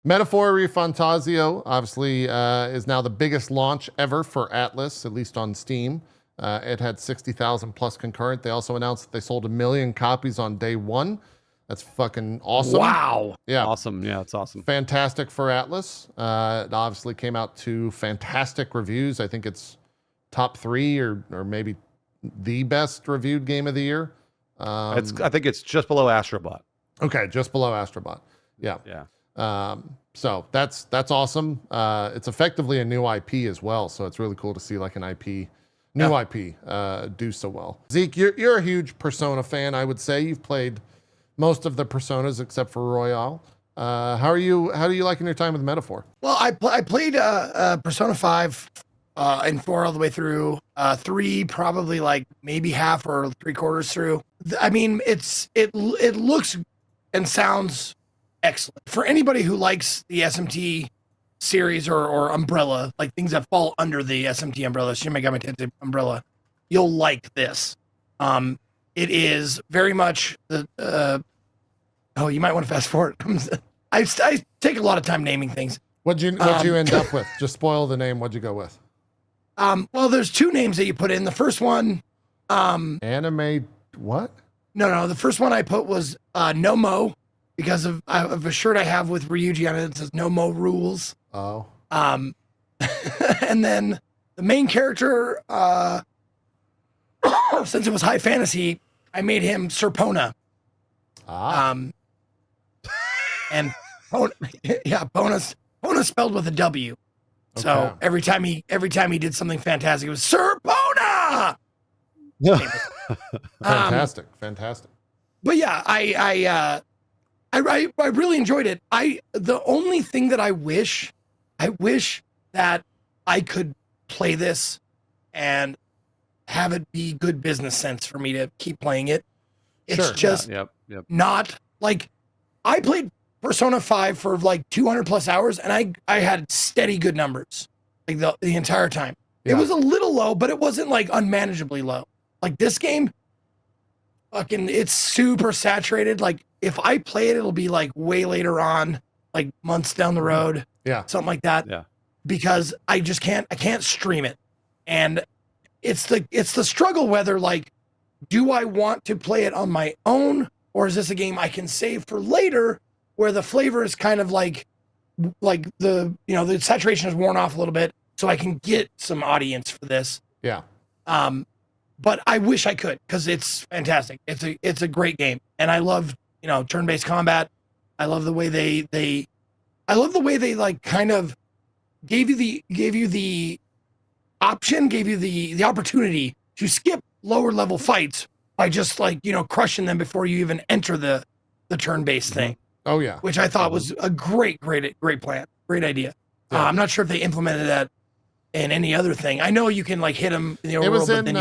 Metaphor Refantasio obviously is now the biggest launch ever for Atlas, at least on Steam. It had 60,000 plus concurrent. They also announced that they sold 1 million copies on day one. That's fucking awesome. Wow. Yeah. Awesome. Yeah, it's awesome. Fantastic for Atlas. It obviously came out to fantastic reviews. I think it's top 3 or maybe the best reviewed game of the year. I think it's just below Astrobot. Okay, just below Astrobot. Yeah. Yeah. So that's awesome. It's effectively a new IP as well. So it's really cool to see like an IP, new IP, do so well. Zeke, you're a huge Persona fan. I would say you've played most of the Personas except for Royale. How are you liking your time with Metaphor? Well, I played Persona 5 and 4 all the way through. 3 probably like maybe half or 3/4 through. I mean, it looks and sounds excellent for anybody who likes the SMT series or umbrella, like things that fall under the SMT umbrella, Shin Megami Tensei umbrella. You'll like this. It is very much the. Oh, you might want to fast forward. I take a lot of time naming things. What'd you end up with? Just spoil the name. What'd you go with? Well, there's 2 names that you put in. The first one, anime what? No. The first one I put was No Mo, because of a shirt I have with Ryuji on it that says No Mo Rules. Oh. And then the main character, since it was high fantasy, I made him Serpona. And Pona spelled with a W. Okay. So every time he did something fantastic, it was Serpona. Fantastic. But yeah, I really enjoyed it. The only thing that I wish that I could play this and have it be good business sense for me to keep playing it. It's just not like I played Persona 5 for like 200 plus hours and I had steady good numbers like the entire time. It was a little low, but it wasn't like unmanageably low. Like this game, it's super saturated. Like if I play it, it'll be like way later on, like months down the road. Yeah. Something like that. Yeah. Because I can't stream it. And it's the struggle whether like, do I want to play it on my own, or is this a game I can save for later where the flavor is kind of like the saturation is worn off a little bit so I can get some audience for this. Yeah. But I wish I could, because it's fantastic. It's a great game. And I love, turn-based combat. I love the way they like kind of gave you the option, gave you the opportunity to skip lower level fights by just like, crushing them before you even enter the turn-based thing. Oh yeah. Which I thought was a great plan. Great idea. Yeah. I'm not sure if they implemented that in any other thing. I know you can like hit them in the overworld, but then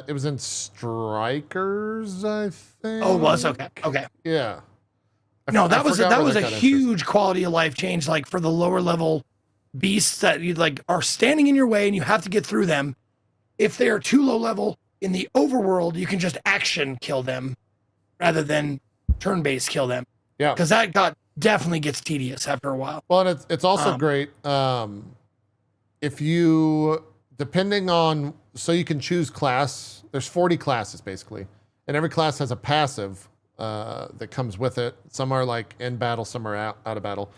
it was in Strikers, I think. Oh, it was? Okay. Yeah. That was a huge quality of life change, like for the lower level beasts that you like are standing in your way and you have to get through them. If they are too low level in the overworld, you can just action kill them rather than turn-based kill them. Yeah. Because that definitely gets tedious after a while. Well, and it's also great if you, depending on, so you can choose class. There's 40 classes basically, and every class has a passive that comes with it. Some are like in battle, some are out of battle.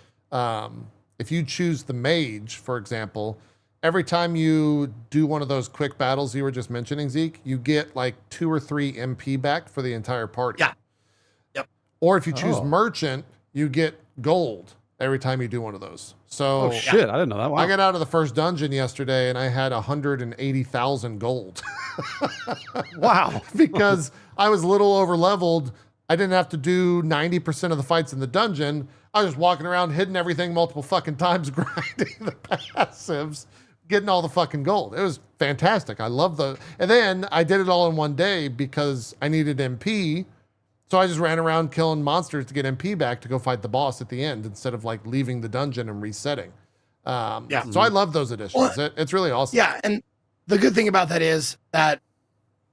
If you choose the mage, for example, every time you do one of those quick battles you were just mentioning, Zeke, you get like 2 or 3 MP back for the entire party. Yeah. Yep. Or if you choose merchant, you get gold every time you do one of those. So shit, I didn't know that. Wow. I got out of the first dungeon yesterday and I had 180,000 gold. Wow. Because I was a little over leveled. I didn't have to do 90% of the fights in the dungeon. I was just walking around hitting everything multiple fucking times, grinding the passives, getting all the fucking gold. It was fantastic. I love and then I did it all in one day because I needed MP. So I just ran around killing monsters to get MP back to go fight the boss at the end instead of like leaving the dungeon and resetting. So I love those additions. It's really awesome. Yeah, and the good thing about that is that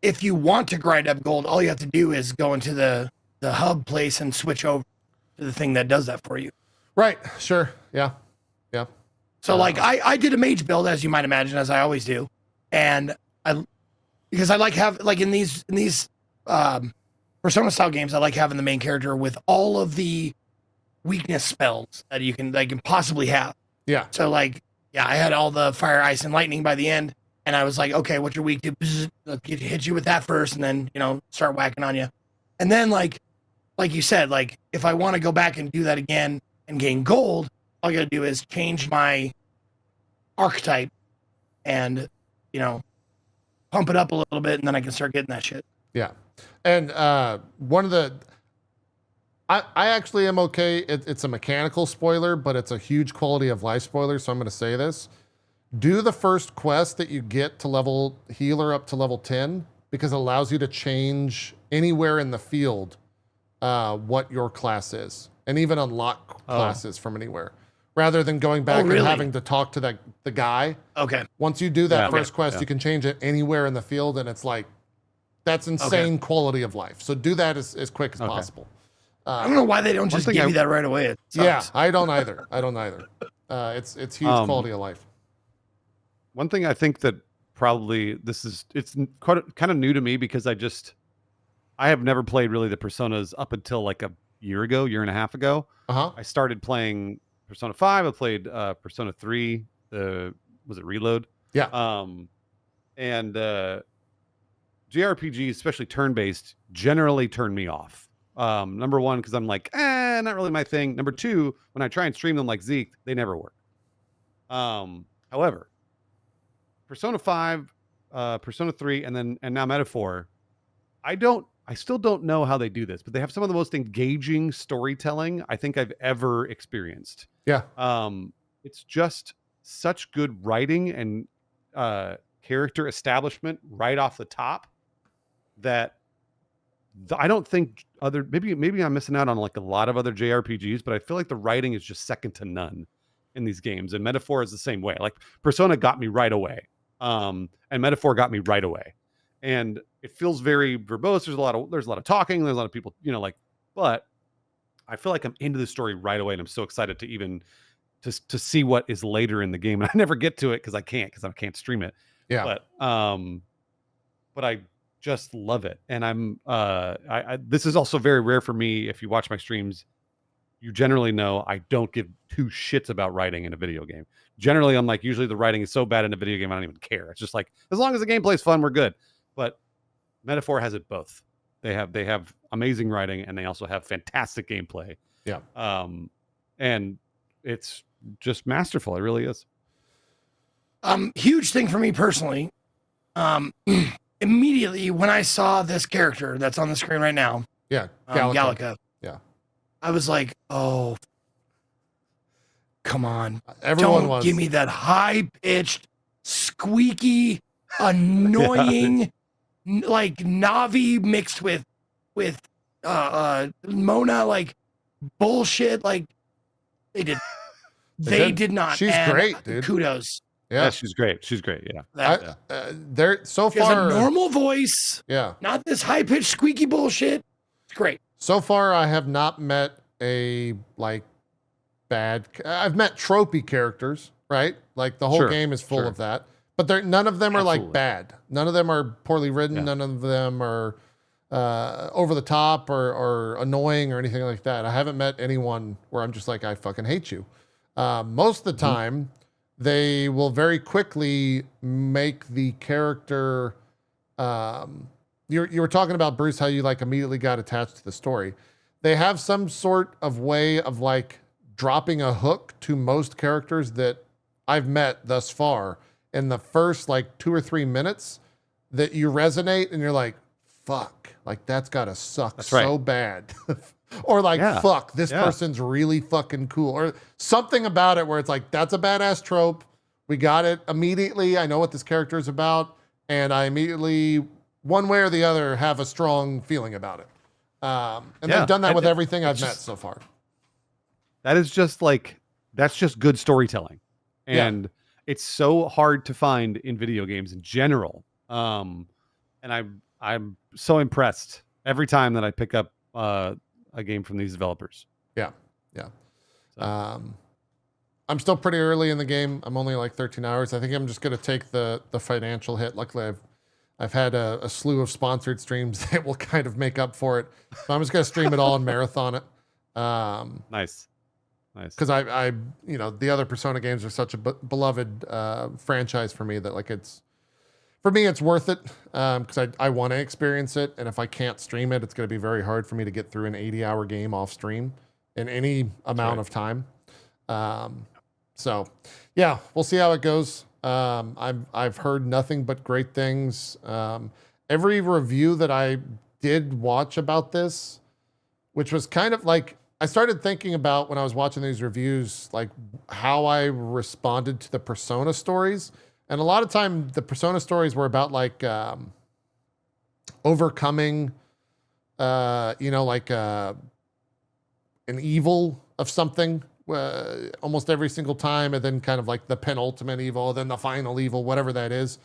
if you want to grind up gold, all you have to do is go into the hub place and switch over to the thing that does that for you. Right, sure. Yeah. Yeah. So like I did a mage build, as you might imagine, as I always do, and because I like in these Persona style games, I like having the main character with all of the weakness spells that you can possibly have. Yeah. So like, yeah, I had all the fire, ice, and lightning by the end, and I was like, okay, what you're weak to? Let's hit you with that first, and then start whacking on you, and then like you said, like if I want to go back and do that again and gain gold, all I got to do is change my archetype and pump it up a little bit, and then I can start getting that shit. Yeah. And one of the I actually am okay. It's a mechanical spoiler, but it's a huge quality of life spoiler, so I'm going to say this. Do the first quest that you get to level healer up to level 10, because it allows you to change anywhere in the field what your class is, and even unlock classes from anywhere, rather than going back and having to talk to the guy. Okay. Once you do that first quest, you can change it anywhere in the field, and it's like, that's insane quality of life. So do that as quick as possible. I don't know why they don't just give you that right away. It sucks. Yeah, I don't either. It's huge quality of life. One thing I think that probably it's kind of new to me, because I have never played really the Personas up until like a year and a half ago. I started playing Persona 5. I played Persona 3. Was it Reload? Yeah. And JRPGs, especially turn-based, generally turn me off. Number one, because I'm like, not really my thing. Number two, when I try and stream them like Zeke, they never work. However, Persona 5, Persona 3, and now Metaphor, I still don't know how they do this, but they have some of the most engaging storytelling I think I've ever experienced. Yeah. It's just such good writing and character establishment right off the top that I don't think maybe I'm missing out on like a lot of other JRPGs, but I feel like the writing is just second to none in these games. And Metaphor is the same way. Like Persona got me right away. And Metaphor got me right away. And it feels very verbose. There's a lot of talking. There's a lot of people, but I feel like I'm into the story right away. And I'm so excited to even to see what is later in the game. And I never get to it because I can't stream it. Yeah. But I just love it. And I'm this is also very rare for me. If you watch my streams, you generally know I don't give two shits about writing in a video game. Generally, I'm like, usually the writing is so bad in a video game, I don't even care. It's just like, as long as the gameplay is fun, we're good. But Metaphor has it both. They have amazing writing, and they also have fantastic gameplay. Yeah. And it's just masterful. It really is. Huge thing for me personally. Immediately when I saw this character that's on the screen right now, Gallica. Yeah. I was like, oh, come on. Everyone Don't give me that high-pitched, squeaky, annoying, like Navi mixed with Mona, like bullshit. Like they did not. She's great, dude. Kudos. Yeah, she's great. She's great. Yeah. They're so She has far a normal voice. Yeah. Not this high-pitched, squeaky bullshit. It's great. So far, I have not met a bad. I've met tropey characters, right? Like the whole game is full of that, but none of them are like bad. None of them are poorly written. Yeah. None of them are over the top or annoying or anything like that. I haven't met anyone where I'm just like, I fucking hate you. Most of the time, they will very quickly make the character. You were talking about, Bruce, how you like immediately got attached to the story. They have some sort of way of like dropping a hook to most characters that I've met thus far in the first like 2 or 3 minutes that you resonate and you're like, fuck, like that's gotta suck so bad. Or like, fuck, this person's really fucking cool. Or something about it where it's like, that's a badass trope. We got it immediately. I know what this character is about. And I immediately, one way or the other, have a strong feeling about it. And they've done that with everything I've met so far. That's just good storytelling. And it's so hard to find in video games in general. And I'm so impressed every time that I pick up a game from these developers. Yeah. So. I'm still pretty early in the game. I'm only like 13 hours. I think I'm just gonna take the financial hit. Luckily, I've had a slew of sponsored streams that will kind of make up for it. So I'm just gonna stream it all and marathon it. Nice. Because I the other Persona games are such a beloved franchise for me that like for me it's worth it because I want to experience it, and if I can't stream it, it's going to be very hard for me to get through an 80-hour game off stream in any amount of time. So yeah, we'll see how it goes. I've heard nothing but great things. Every review that I did watch about this, which was kind of like, I started thinking about when I was watching these reviews, like how I responded to the Persona stories. And a lot of time the Persona stories were about like overcoming, like an evil of something almost every single time. And then kind of like the penultimate evil, then the final evil, whatever that is,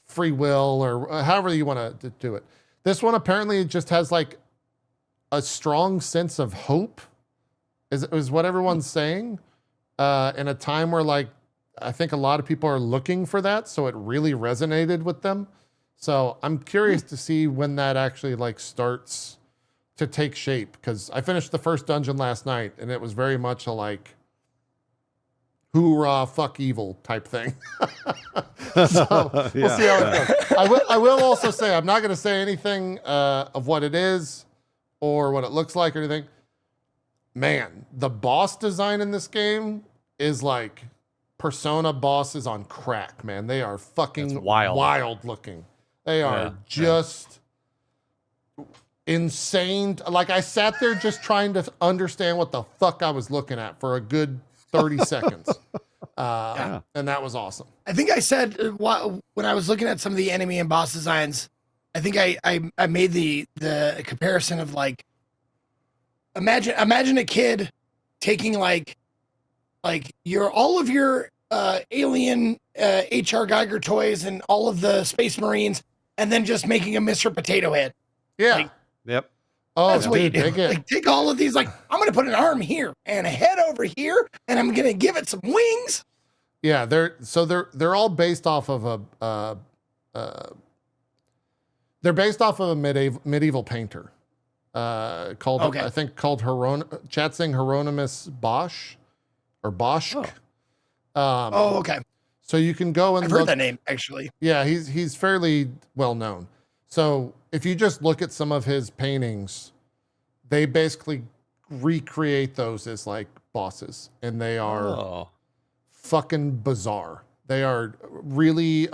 free will or however you want to do it. This one apparently just has like a strong sense of hope is what everyone's saying, in a time where like I think a lot of people are looking for that, so it really resonated with them. So I'm curious to see when that actually like starts to take shape, because I finished the first dungeon last night and it was very much a like hoorah fuck evil type thing. So we'll see how it goes. I will also say I'm not going to say anything of what it is or what it looks like or anything. Man, the boss design in this game is like Persona bosses on crack, man. They are fucking wild looking. They are just insane. Like I sat there just trying to understand what the fuck I was looking at for a good 30 seconds. And that was awesome. I think I said when I was looking at some of the enemy and boss designs, I think I made the comparison of like, imagine a kid taking like all of your alien HR Geiger toys and all of the Space Marines, and then just making a Mr. Potato Head. Yeah. Yep. Oh, that's what you do. Like, take all of these. Like, I'm gonna put an arm here and a head over here, and I'm gonna give it some wings. Yeah, they're all based off of they're based off of a medieval painter. Called I think called chat saying Hieronymus Bosch or Bosch. Okay. So you can go and I've heard that name actually. Yeah, he's fairly well known. So if you just look at some of his paintings, they basically recreate those as like bosses, and they are fucking bizarre. They are really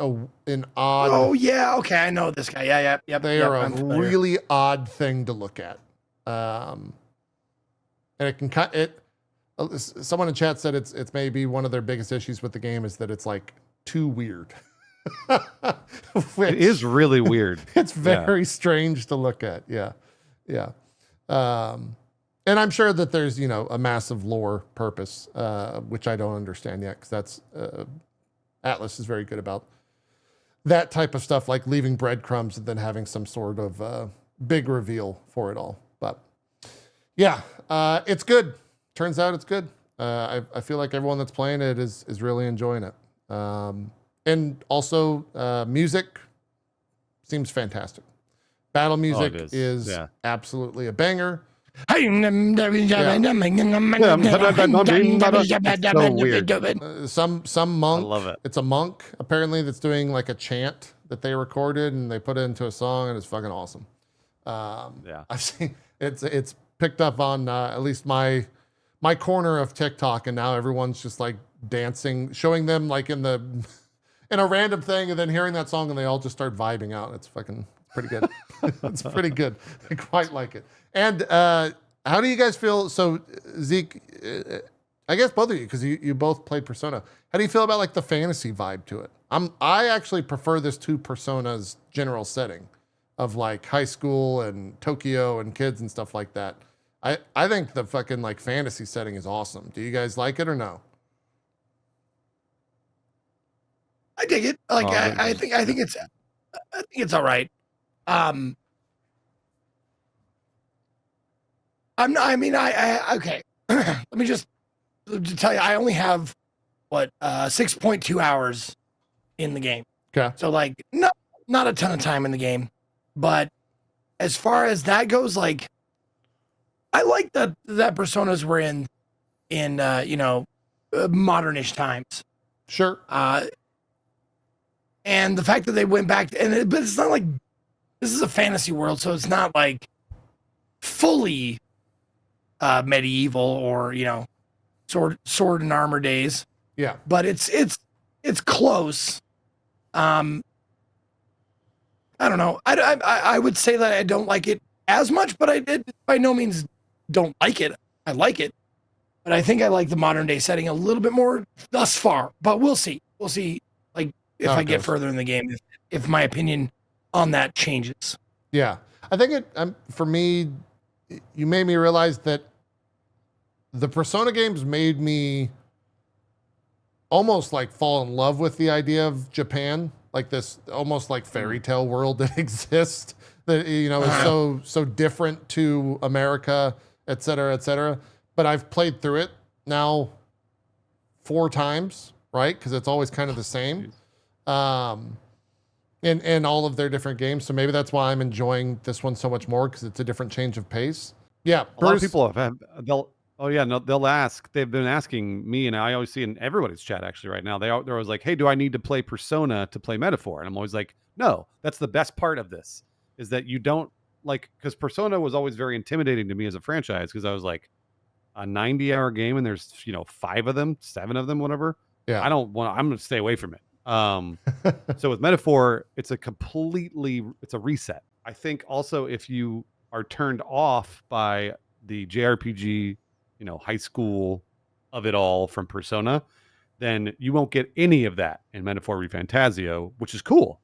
an odd. Oh yeah, okay, I know this guy. Yeah. They are a really odd thing to look at, and it can cut it. Someone in chat said it's maybe one of their biggest issues with the game is that it's like too weird. It is really weird. It's very strange to look at. Yeah. And I'm sure that there's a massive lore purpose, which I don't understand yet, because that's Atlas is very good about that type of stuff, like leaving breadcrumbs and then having some sort of big reveal for it all. But yeah, it's good. Turns out it's good. I feel like everyone that's playing it is really enjoying it. And also music seems fantastic. Battle music is absolutely a banger. So weird. Some monk. I love it. It's a monk apparently that's doing like a chant that they recorded and they put it into a song, and it's fucking awesome. I've seen it's picked up on at least my corner of TikTok, and now everyone's just like dancing, showing them like in a random thing, and then hearing that song, and they all just start vibing out. It's pretty good. It's pretty good. I quite like it. And how do you guys feel? So Zeke, I guess both of you, because you both played Persona. How do you feel about like the fantasy vibe to it? I actually prefer this to Persona's general setting of like high school and Tokyo and kids and stuff like that. I think the fucking like fantasy setting is awesome. Do you guys like it or no? I dig it. Like I think it's all right. Okay. Let me just tell you, I only have 6.2 hours in the game. Okay. So like not a ton of time in the game, but as far as that goes, like I like that Personas were in modernish times. Sure. And the fact that they went back but it's not like this is a fantasy world, so it's not like fully medieval or sword and armor days. Yeah. But it's close. I don't know. I would say that I don't like it as much, but I did by no means don't like it. I like it, but I think I like the modern day setting a little bit more thus far. But we'll see. We'll see. Like if I get further in the game, if my opinion on that changes. Yeah, I think for me, you made me realize that the Persona games made me almost like fall in love with the idea of Japan, like this almost like fairy tale world that exists that is so different to America, et cetera, but I've played through it now 4 times, right? Because it's always kind of the same in all of their different games, so maybe that's why I'm enjoying this one so much more, because it's a different change of pace. Yeah, a lot of people they'll ask. They've been asking me, and I always see in everybody's chat actually right now. They're always like, "Hey, do I need to play Persona to play Metaphor?" And I'm always like, "No, that's the best part of this is that you don't like because Persona was always very intimidating to me as a franchise because I was like a 90-hour game and there's 5 of them, 7 of them, whatever. Yeah, I'm gonna stay away from it. So with Metaphor, it's a reset. I think also if you are turned off by the JRPG, high school of it all from Persona, then you won't get any of that in Metaphor ReFantazio, which is cool.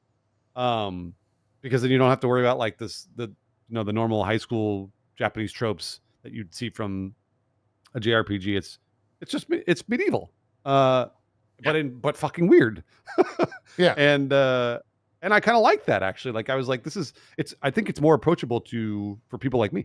Because then you don't have to worry about like the normal high school Japanese tropes that you'd see from a JRPG. It's medieval. But fucking weird. yeah. And I kind of like that actually. Like I was like, I think it's more approachable for people like me.